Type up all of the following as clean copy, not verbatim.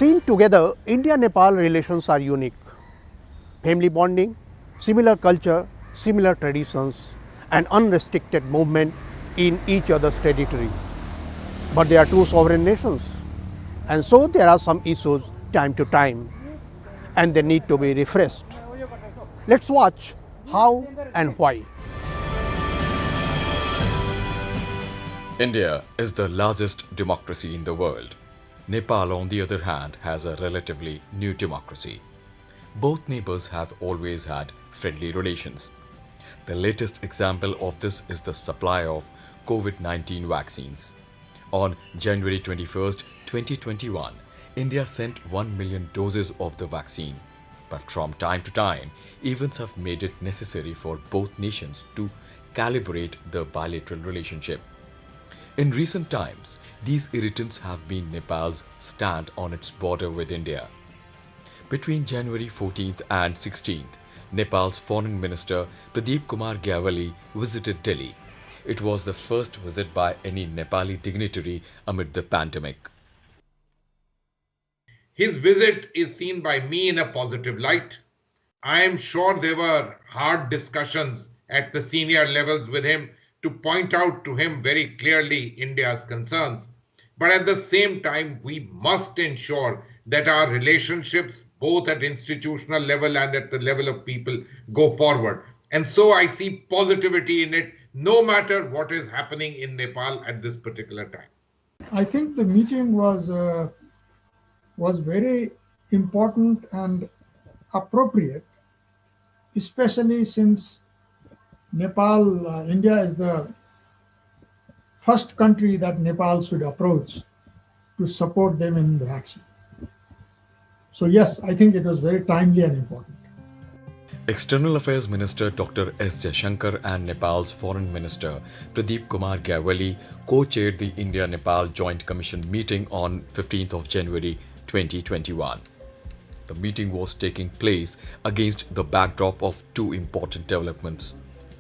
Seen together, India-Nepal relations are unique. Family bonding, similar culture, similar traditions, and unrestricted movement in each other's territory. But they are two sovereign nations, and so there are some issues time to time, and they need to be refreshed. Let's watch how and why. India is the largest democracy in the world. Nepal, on the other hand, has a relatively new democracy. Both neighbors have always had friendly relations. The latest example of this is the supply of COVID-19 vaccines. On January 21, 2021, India sent 1 million doses of the vaccine. But from time to time, events have made it necessary for both nations to calibrate the bilateral relationship. In recent times, these irritants have been Nepal's stand on its border with India. Between January 14th and 16th, Nepal's Foreign Minister Pradeep Kumar Gyawali visited Delhi. It was the first visit by any Nepali dignitary amid the pandemic. His visit is seen by me in a positive light. I am sure there were hard discussions at the senior levels with him to point out to him very clearly India's concerns. But at the same time, we must ensure that our relationships, both at institutional level and at the level of people, go forward. And so I see positivity in it, no matter what is happening in Nepal at this particular time. I think the meeting was very important and appropriate, especially since Nepal, India is the first country that Nepal should approach to support them in the vaccine. So yes, I think it was very timely and important. External Affairs Minister Dr. S. Jaishankar and Nepal's Foreign Minister Pradeep Kumar Gyawali co-chaired the India-Nepal Joint Commission meeting on 15th of January 2021. The meeting was taking place against the backdrop of two important developments.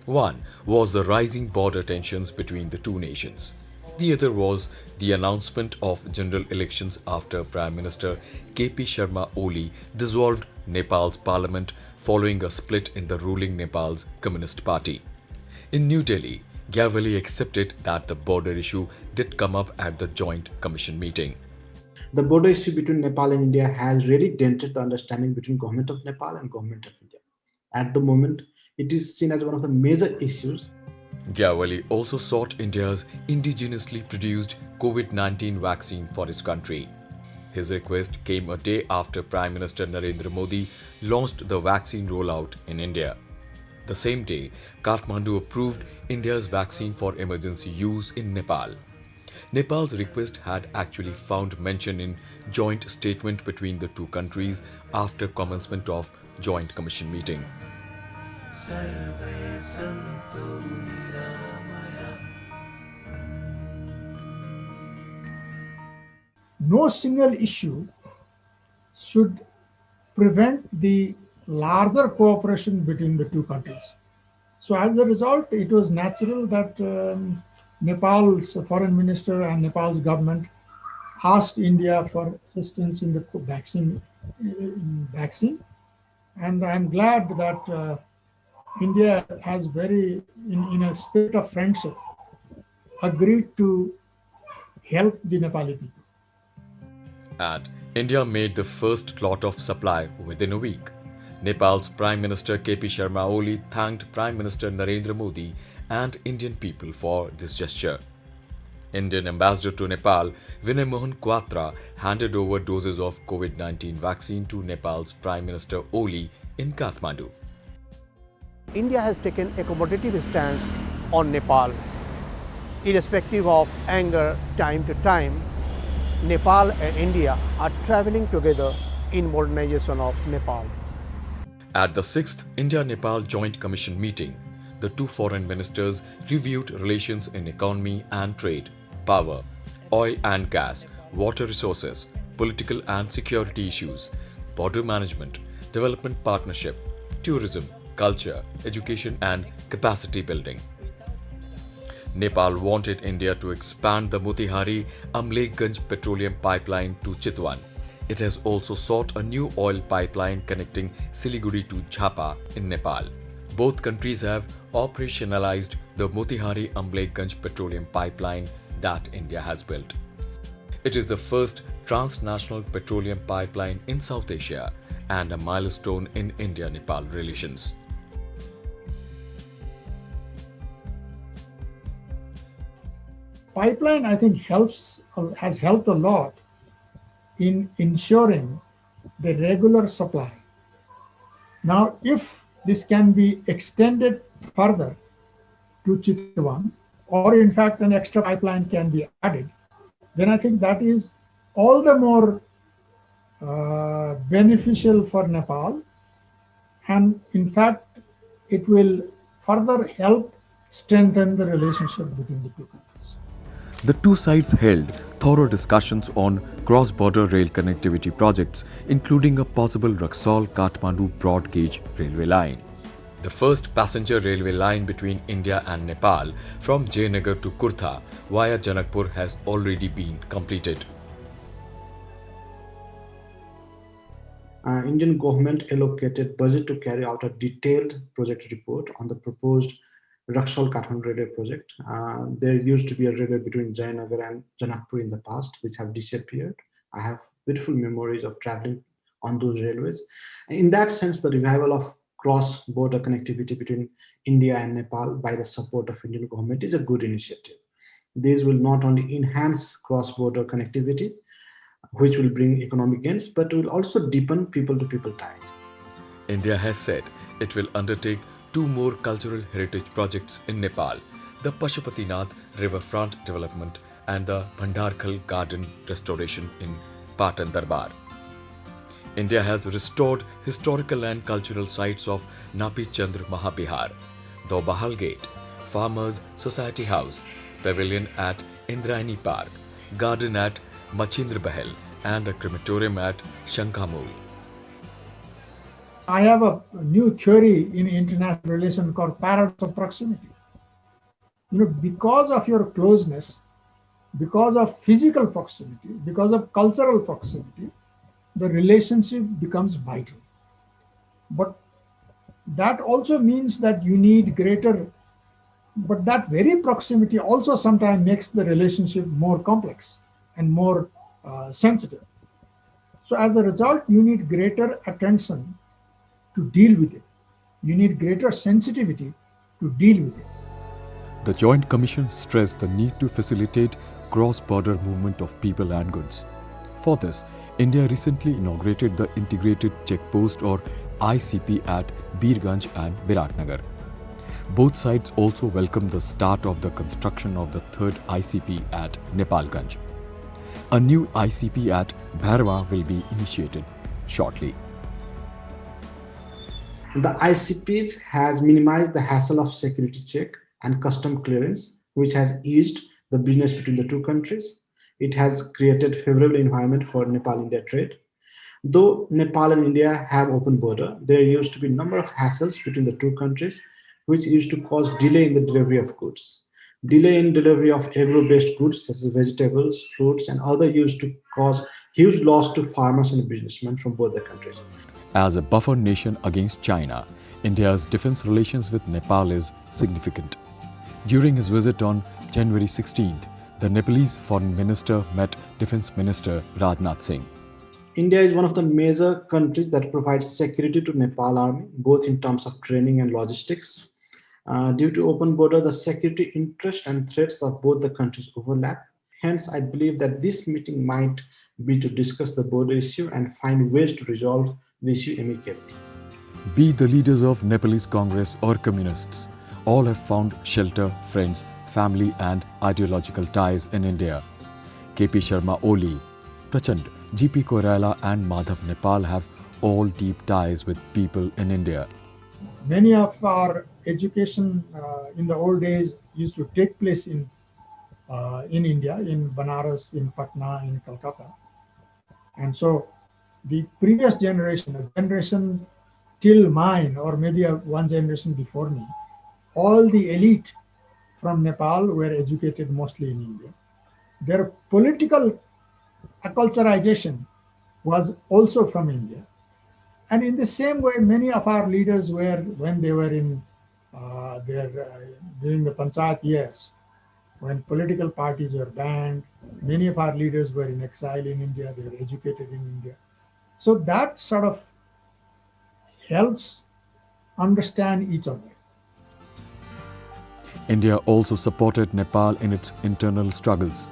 One was the rising border tensions between the two nations. The other was the announcement of general elections after Prime Minister KP Sharma Oli dissolved Nepal's parliament following a split in the ruling Nepal's Communist Party. In New Delhi, Gyawali accepted that the border issue did come up at the Joint Commission meeting. The border issue between Nepal and India has really dented the understanding between Government of Nepal and Government of India. At the moment, it is seen as one of the major issues. Gyawali also sought India's indigenously produced COVID-19 vaccine for his country. His request came a day after Prime Minister Narendra Modi launched the vaccine rollout in India. The same day, Kathmandu approved India's vaccine for emergency use in Nepal. Nepal's request had actually found mention in joint statement between the two countries after commencement of Joint Commission meeting. No single issue should prevent the larger cooperation between the two countries. So as a result, it was natural that Nepal's foreign minister and Nepal's government asked India for assistance in the vaccine. And I'm glad that India has in a spirit of friendship, agreed to help the Nepali people. And India made the first lot of supply within a week. Nepal's Prime Minister KP Sharma Oli thanked Prime Minister Narendra Modi and Indian people for this gesture. Indian Ambassador to Nepal, Vinay Mohan Quatra, handed over doses of COVID-19 vaccine to Nepal's Prime Minister Oli in Kathmandu. India has taken accommodative stance on Nepal. Irrespective of anger time to time, Nepal and India are traveling together in modernization of Nepal. At the 6th India-Nepal Joint Commission meeting, the two foreign ministers reviewed relations in economy and trade, power, oil and gas, water resources, political and security issues, border management, development partnership, tourism, culture, education and capacity building. Nepal wanted India to expand the Motihari-Amlekhganj petroleum pipeline to Chitwan. It has also sought a new oil pipeline connecting Siliguri to Jhapa in Nepal. Both countries have operationalized the Motihari-Ambleganj petroleum pipeline that India has built. It is the first transnational petroleum pipeline in South Asia and a milestone in India-Nepal relations. Pipeline, I think, has helped a lot in ensuring the regular supply. Now, if this can be extended further to Chitwan, or in fact an extra pipeline can be added, then I think that is all the more beneficial for Nepal, and in fact it will further help strengthen the relationship between the two countries. The two sides held thorough discussions on cross-border rail connectivity projects, including a possible Raxaul-Kathmandu broad gauge railway line. The first passenger railway line between India and Nepal from Jayanagar to Kurtha via Janakpur has already been completed. Indian government allocated budget to carry out a detailed project report on the proposed Raxaul-Kathmandu railway project. There used to be a railway between Jayanagar and Janakpur in the past, which have disappeared. I have beautiful memories of traveling on those railways. And in that sense, the revival of cross-border connectivity between India and Nepal by the support of Indian government is a good initiative. These will not only enhance cross-border connectivity, which will bring economic gains, but will also deepen people-to-people ties. India has said it will undertake two more cultural heritage projects in Nepal, the Pashupatinath riverfront development and the Bhandarkhal garden restoration in Patan Darbar. India has restored historical and cultural sites of Napi Chandra Mahabihar, the Bahal Gate, Farmers Society House, Pavilion at Indrayani Park, Garden at Machindra Bahel, and a crematorium at Shankamul. I have a new theory in international relations called paradox of proximity. Because of your closeness, because of physical proximity, because of cultural proximity, the relationship becomes vital. But that also means that you need but that very proximity also sometimes makes the relationship more complex and more sensitive. So as a result, you need greater attention to deal with it. You need greater sensitivity to deal with it. The Joint Commission stressed the need to facilitate cross-border movement of people and goods. For this, India recently inaugurated the Integrated Checkpost or ICP at Birganj and Biratnagar. Both sides also welcomed the start of the construction of the third ICP at Nepalganj. A new ICP at Bhairwa will be initiated shortly. The ICPs has minimized the hassle of security check and custom clearance, which has eased the business between the two countries. It has created favorable environment for Nepal-India trade. Though Nepal and India have open border, there used to be a number of hassles between the two countries, which used to cause delay in the delivery of goods. Delay in delivery of agro-based goods such as vegetables, fruits, and other used to cause huge loss to farmers and businessmen from both the countries. As a buffer nation against China, India's defense relations with Nepal is significant. During his visit on January 16th, the Nepalese foreign minister met Defense Minister Rajnath Singh. India is one of the major countries that provides security to Nepal army, both in terms of training and logistics. Due to open border, the security interests and threats of both the countries overlap. Hence, I believe that this meeting might be to discuss the border issue and find ways to resolve the issue amicably. Be the leaders of Nepalese Congress or communists, all have found shelter, friends, family and ideological ties in India. KP Sharma Oli, Prachand, GP Koirala and Madhav Nepal have all deep ties with people in India. Many of our education in the old days used to take place in India, in Banaras, in Patna, in Calcutta. And so the previous generation, a generation till mine, or maybe one generation before me, all the elite from Nepal were educated mostly in India. Their political acculturation was also from India. And in the same way, many of our leaders were, when they were in during the Panchayat years, when political parties were banned, many of our leaders were in exile in India, they were educated in India. So that sort of helps understand each other. India also supported Nepal in its internal struggles.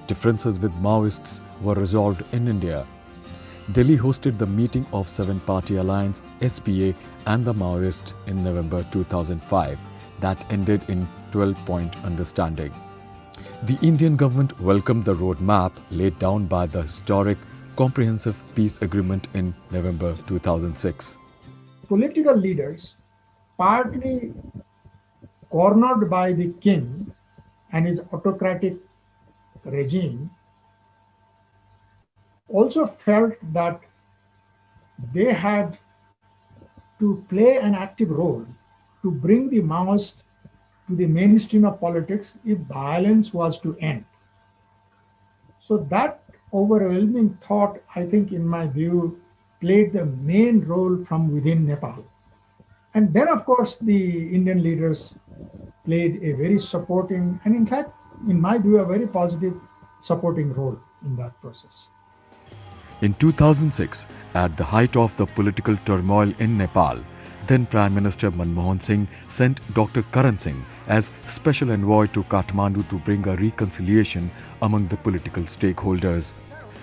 Differences with Maoists were resolved in India. Delhi hosted the meeting of Seven-Party Alliance (SPA) and the Maoists in November 2005 that ended in 12-point understanding. The Indian government welcomed the roadmap laid down by the historic Comprehensive Peace Agreement in November 2006. Political leaders, partly cornered by the king and his autocratic regime, also felt that they had to play an active role to bring the Maoists to the mainstream of politics if violence was to end. So that overwhelming thought, I think, in my view, played the main role from within Nepal. And then, of course, the Indian leaders played a very supporting, and in fact, in my view, a very positive supporting role in that process. In 2006, at the height of the political turmoil in Nepal, then Prime Minister Manmohan Singh sent Dr. Karan Singh as special envoy to Kathmandu to bring a reconciliation among the political stakeholders.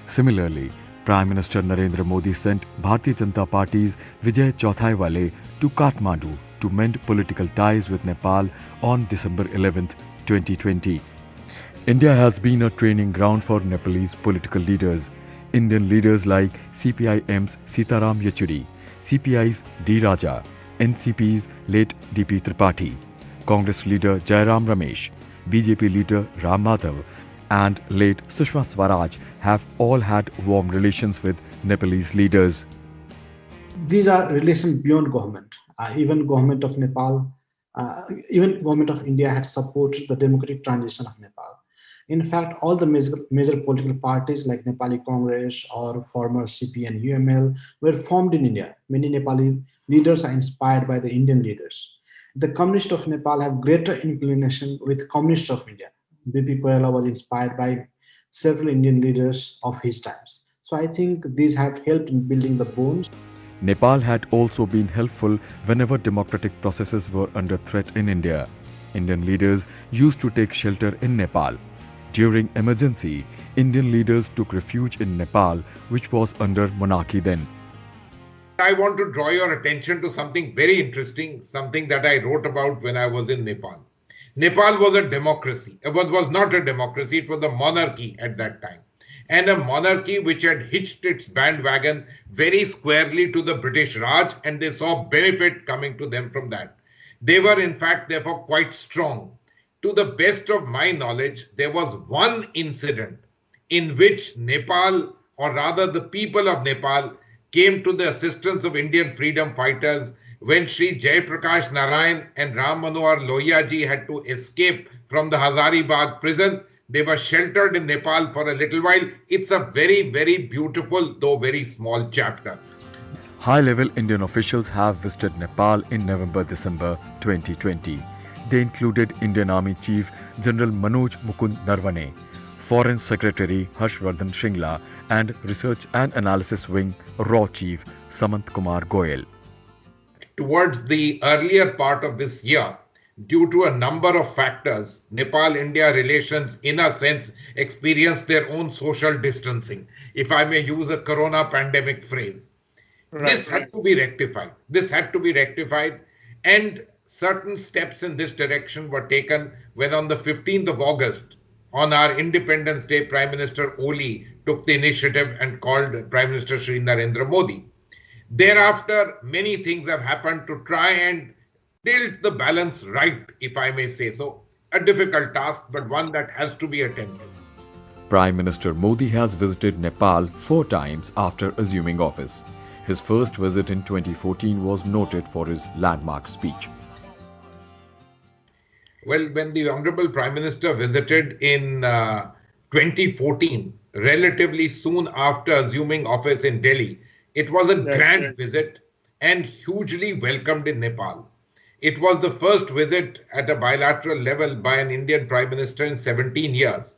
Similarly, Prime Minister Narendra Modi sent Bharatiya Janata Party's Vijay Chauthaiwale to Kathmandu to mend political ties with Nepal on December 11, 2020. India has been a training ground for Nepalese political leaders. Indian leaders like CPIM's Sitaram Yechuri, CPI's D. Raja, NCP's late DP Tripathi, Congress leader Jairam Ramesh, BJP leader Ram Madhav, and late Sushma Swaraj have all had warm relations with Nepalese leaders. These are relations beyond government. Even government of Nepal, even government of India had supported the democratic transition of Nepal. In fact, all the major political parties like Nepali Congress or former CP and UML were formed in India. Many Nepali leaders are inspired by the Indian leaders. The Communists of Nepal have greater inclination with Communists of India. BP Koyala was inspired by several Indian leaders of his times. So I think these have helped in building the bonds. Nepal had also been helpful whenever democratic processes were under threat in India. Indian leaders used to take shelter in Nepal. During emergency, Indian leaders took refuge in Nepal, which was under monarchy then. I want to draw your attention to something very interesting, something that I wrote about when I was in Nepal. Nepal was a democracy. It was not a democracy, it was a monarchy at that time. And a monarchy which had hitched its bandwagon very squarely to the British Raj, and they saw benefit coming to them from that. They were in fact therefore quite strong. To the best of my knowledge, there was one incident in which Nepal, or rather the people of Nepal, came to the assistance of Indian freedom fighters when Sri Jayaprakash Narayan and Ram Manohar Lohia ji had to escape from the Hazaribagh prison. They were sheltered in Nepal for a little while. It's a very, very beautiful, though very small chapter. High-level Indian officials have visited Nepal in November-December 2020. They included Indian Army Chief General Manoj Mukund Narwane, Foreign Secretary Harshvardhan Shringla, and Research and Analysis Wing RAW Chief Samant Kumar Goyal. Towards the earlier part of this year, due to a number of factors, Nepal-India relations, in a sense, experienced their own social distancing, if I may use a corona pandemic phrase. This had to be rectified. This had to be rectified, and certain steps in this direction were taken when on the 15th of August, on our Independence Day, Prime Minister Oli took the initiative and called Prime Minister Shri Narendra Modi. Thereafter, many things have happened to try and tilt the balance right, if I may say so. A difficult task, but one that has to be attempted. Prime Minister Modi has visited Nepal 4 times after assuming office. His first visit in 2014 was noted for his landmark speech. Well, when the Honorable Prime Minister visited in 2014, relatively soon after assuming office in Delhi. It was a grand visit and hugely welcomed in Nepal. It was the first visit at a bilateral level by an Indian Prime Minister in 17 years.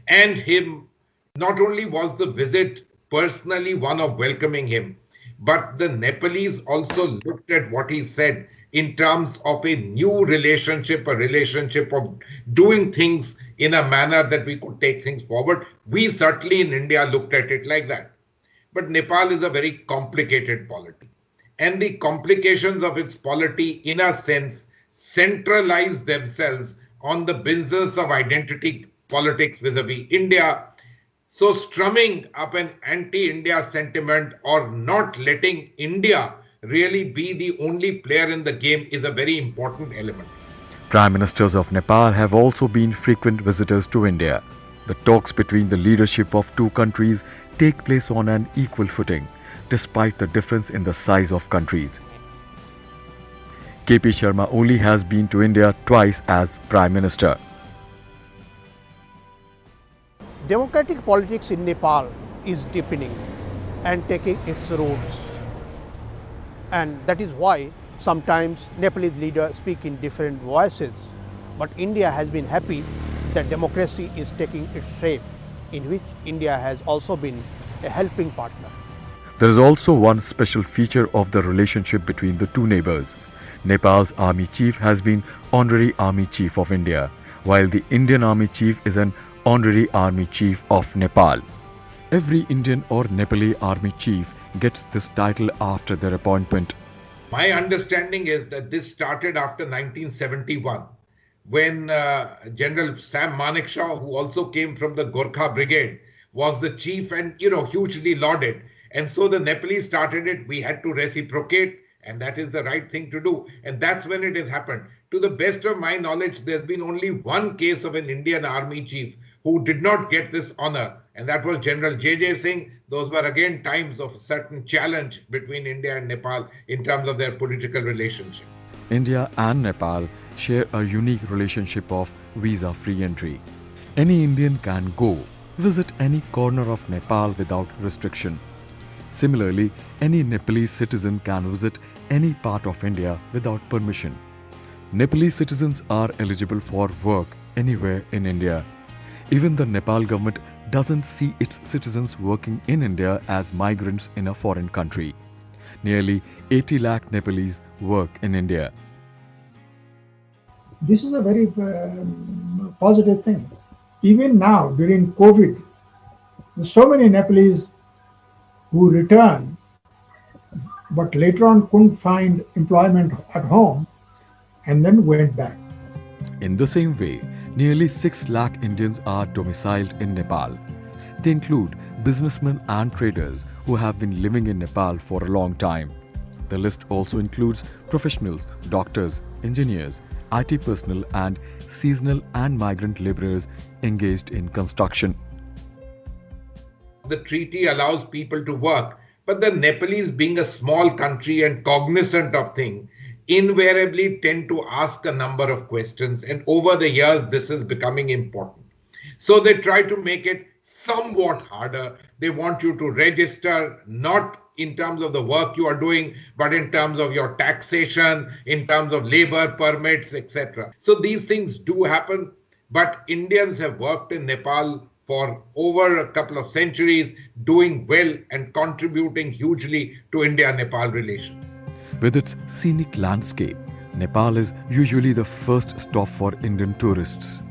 And him, not only was the visit personally one of welcoming him, but the Nepalese also looked at what he said in terms of a new relationship, a relationship of doing things in a manner that we could take things forward. We certainly in India looked at it like that. But Nepal is a very complicated polity. And the complications of its polity, in a sense, centralize themselves on the business of identity politics vis-a-vis India. So strumming up an anti-India sentiment or not letting India really be the only player in the game is a very important element. Prime Ministers of Nepal have also been frequent visitors to India. The talks between the leadership of two countries take place on an equal footing, despite the difference in the size of countries. KP Sharma only has been to India twice as Prime Minister. Democratic politics in Nepal is deepening and taking its roots. And that is why sometimes Nepalese leaders speak in different voices. But India has been happy that democracy is taking its shape, in which India has also been a helping partner. There is also one special feature of the relationship between the two neighbors. Nepal's Army Chief has been Honorary Army Chief of India, while the Indian Army Chief is an Honorary Army Chief of Nepal. Every Indian or Nepali Army Chief gets this title after their appointment. My understanding is that this started after 1971, when General Sam Manekshaw, who also came from the Gorkha Brigade, was the chief and, hugely lauded. And so the Nepalese started it. We had to reciprocate, and that is the right thing to do. And that's when it has happened. To the best of my knowledge, there's been only one case of an Indian Army chief who did not get this honor, and that was General J.J. Singh. Those were again times of a certain challenge between India and Nepal in terms of their political relationship. India and Nepal share a unique relationship of visa-free entry. Any Indian can go, visit any corner of Nepal without restriction. Similarly, any Nepalese citizen can visit any part of India without permission. Nepalese citizens are eligible for work anywhere in India. Even the Nepal government doesn't see its citizens working in India as migrants in a foreign country. Nearly 80 lakh Nepalese work in India. This is a very positive thing. Even now, during COVID, there's so many Nepalese who returned, but later on couldn't find employment at home and then went back. In the same way, nearly 6 lakh Indians are domiciled in Nepal. They include businessmen and traders who have been living in Nepal for a long time. The list also includes professionals, doctors, engineers, IT personnel and seasonal and migrant laborers engaged in construction. The treaty allows people to work, but the Nepalese, being a small country and cognizant of things, invariably tend to ask a number of questions, and over the years this is becoming important. So they try to make it somewhat harder. They want you to register not in terms of the work you are doing, but in terms of your taxation, in terms of labor permits, etc. So these things do happen, but Indians have worked in Nepal for over a couple of centuries, doing well and contributing hugely to India-Nepal relations. With its scenic landscape, Nepal is usually the first stop for Indian tourists.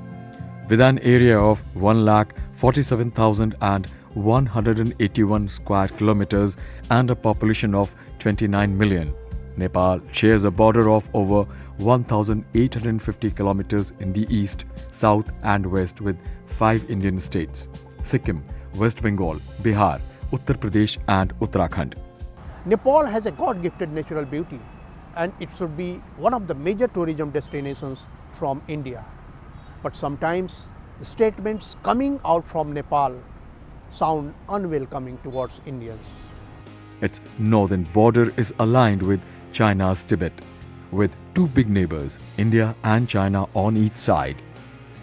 With an area of 1,47,181 square kilometers and a population of 29 million, Nepal shares a border of over 1,850 kilometers in the east, south and west with 5 Indian states: Sikkim, West Bengal, Bihar, Uttar Pradesh and Uttarakhand. Nepal has a God-gifted natural beauty, and it should be one of the major tourism destinations from India. But sometimes the statements coming out from Nepal sound unwelcoming towards Indians. Its northern border is aligned with China's Tibet, with two big neighbors, India and China, on each side.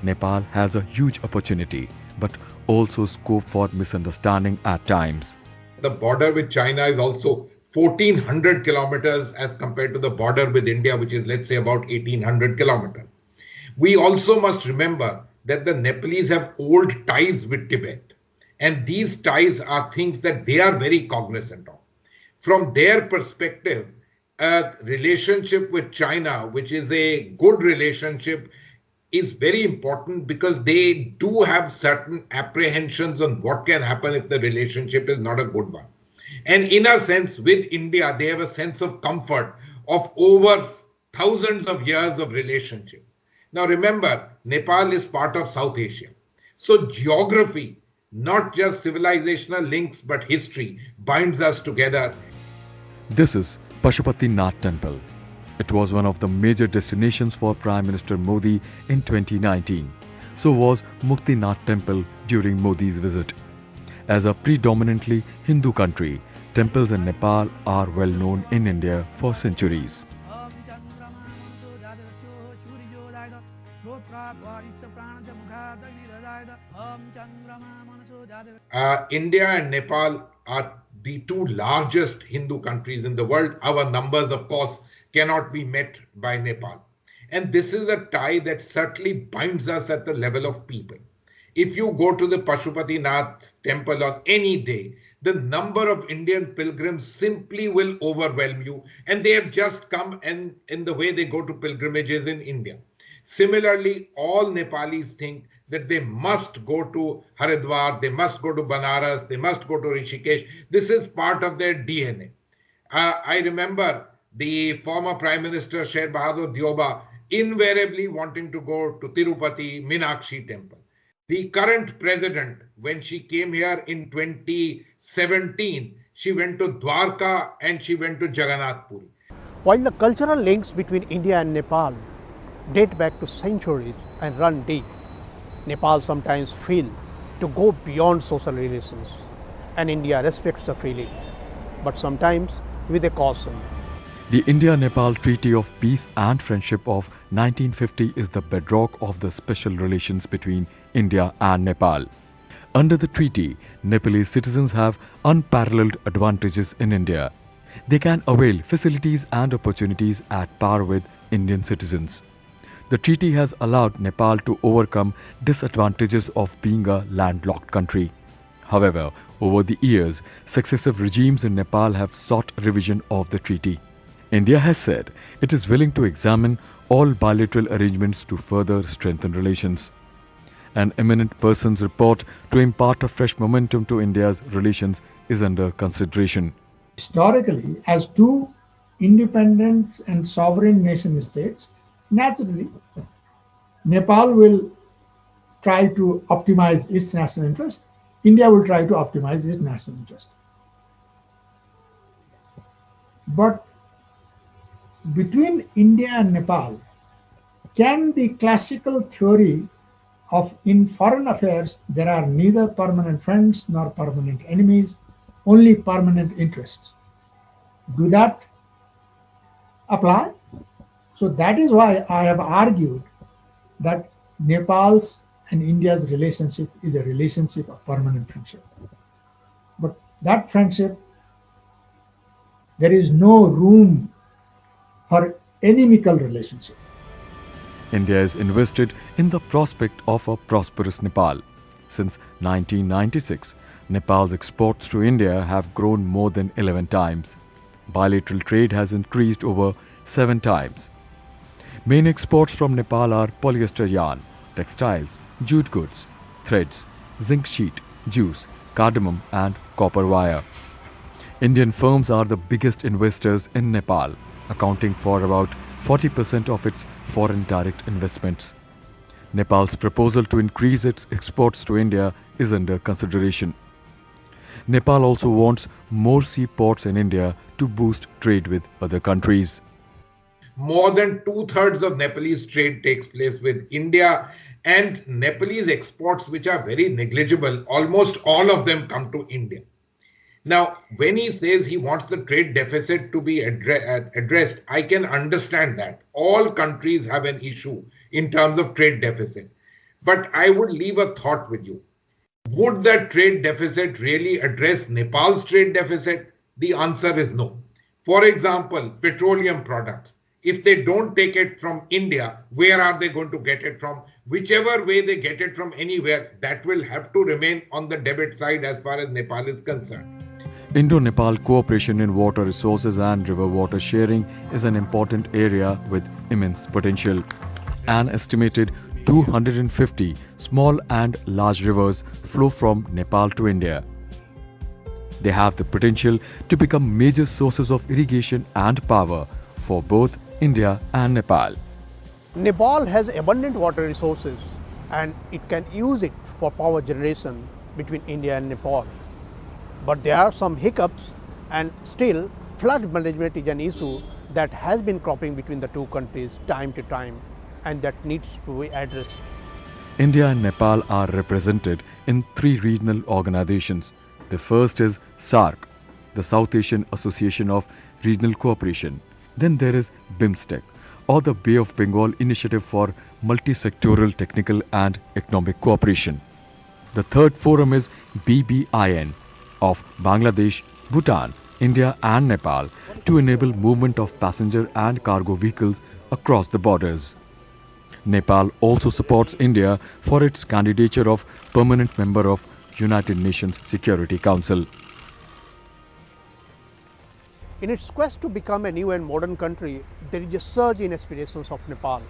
Nepal has a huge opportunity, but also scope for misunderstanding at times. The border with China is also 1400 kilometers as compared to the border with India, which is, let's say, about 1800 kilometers. We also must remember that the Nepalese have old ties with Tibet, and these ties are things that they are very cognizant of. From their perspective, a relationship with China, which is a good relationship, is very important because they do have certain apprehensions on what can happen if the relationship is not a good one. And in a sense, with India, they have a sense of comfort of over thousands of years of relationship. Now remember, Nepal is part of South Asia. So geography, not just civilizational links, but history binds us together. This is Pashupatinath Temple. It was one of the major destinations for Prime Minister Modi in 2019. So was Muktinath Temple during Modi's visit. As a predominantly Hindu country, temples in Nepal are well known in India for centuries. India and Nepal are the two largest Hindu countries in the world. Our numbers, of course, cannot be met by Nepal. And this is a tie that certainly binds us at the level of people. If you go to the Pashupatinath temple on any day, the number of Indian pilgrims simply will overwhelm you. And they have just come and in the way they go to pilgrimages in India. Similarly, all Nepalis think that they must go to Haridwar, they must go to Banaras, they must go to Rishikesh. This is part of their DNA. I remember the former Prime Minister Sher Bahadur Dioba invariably wanting to go to Tirupati, Meenakshi temple. The current president, when she came here in 2017, she went to Dwarka and she went to Jagannath Puri. While the cultural links between India and Nepal date back to centuries and run deep, Nepal sometimes fails to go beyond social relations, and India respects the feeling, but sometimes with a caution. The India-Nepal Treaty of Peace and Friendship of 1950 is the bedrock of the special relations between India and Nepal. Under the treaty, Nepalese citizens have unparalleled advantages in India. They can avail facilities and opportunities at par with Indian citizens. The treaty has allowed Nepal to overcome disadvantages of being a landlocked country. However, over the years, successive regimes in Nepal have sought revision of the treaty. India has said it is willing to examine all bilateral arrangements to further strengthen relations. An eminent person's report to impart a fresh momentum to India's relations is under consideration. Historically, as two independent and sovereign nation states, naturally, Nepal will try to optimize its national interest. India will try to optimize its national interest. But between India and Nepal, can the classical theory of in foreign affairs there are neither permanent friends nor permanent enemies, only permanent interests, do that apply? So that is why I have argued that Nepal's and India's relationship is a relationship of permanent friendship. But that friendship, there is no room for inimical relationship. India is invested in the prospect of a prosperous Nepal. Since 1996, Nepal's exports to India have grown more than 11 times. Bilateral trade has increased over 7 times. Main exports from Nepal are polyester yarn, textiles, jute goods, threads, zinc sheet, juice, cardamom and copper wire. Indian firms are the biggest investors in Nepal, accounting for about 40% of its foreign direct investments. Nepal's proposal to increase its exports to India is under consideration. Nepal also wants more seaports in India to boost trade with other countries. More than 2/3 of Nepalese trade takes place with India, and Nepalese exports, which are very negligible, almost all of them come to India. Now, when he says he wants the trade deficit to be addressed, I can understand that. All countries have an issue in terms of trade deficit. But I would leave a thought with you. Would that trade deficit really address Nepal's trade deficit? The answer is no. For example, petroleum products. If they don't take it from India, where are they going to get it from? Whichever way they get it from anywhere, that will have to remain on the debit side as far as Nepal is concerned. Indo-Nepal cooperation in water resources and river water sharing is an important area with immense potential. An estimated 250 small and large rivers flow from Nepal to India. They have the potential to become major sources of irrigation and power for both India and Nepal. Nepal has abundant water resources and it can use it for power generation between India and Nepal. But there are some hiccups, and still flood management is an issue that has been cropping between the two countries time to time, and that needs to be addressed. India and Nepal are represented in 3 regional organizations. The first is SAARC, the South Asian Association of Regional Cooperation. Then there is BIMSTEC, or the Bay of Bengal Initiative for Multi-Sectoral Technical and Economic Cooperation. The third forum is BBIN of Bangladesh, Bhutan, India and Nepal to enable movement of passenger and cargo vehicles across the borders. Nepal also supports India for its candidature of permanent member of United Nations Security Council. In its quest to become a new and modern country, there is a surge in aspirations of Nepal.